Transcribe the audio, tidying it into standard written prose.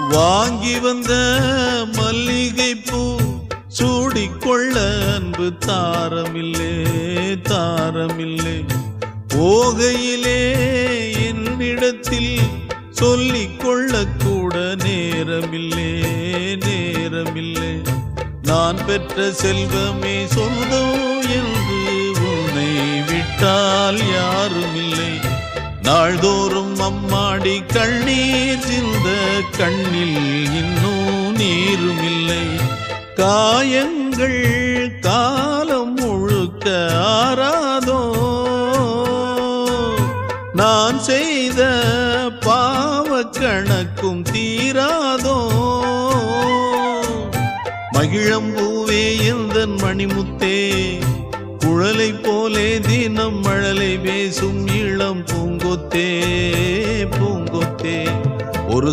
வாங்கி வந்த மல்லிகை பூ சூடிக்கொள்ள அன்பு தாரமில்லே தாரமில்லை. போகையிலே என்னிடத்தில் சொல்லிக் கொள்ள கூட நேரமில்லே நேரமில்லை. நான் பெற்ற செல்வமே சொந்தம் என்று உன்னை விட்டால் யாருமில்லை. நாள்தோறும் அம்மாடி கண்ணீர் சிந்த கண்ணில் இன்னும் நீருமில்லை. காயங்கள் காலம் முழுக்க ஆறாதோ, நான் செய்த பாவ கணக்கும் தீராதோ. மகிழம்பூவே எந்தன் மணிமுத்தே, குழலை போலே தினம் மழலை பேசும் இளம் பூங்கொத்தே பூங்கொத்தே. ஒரு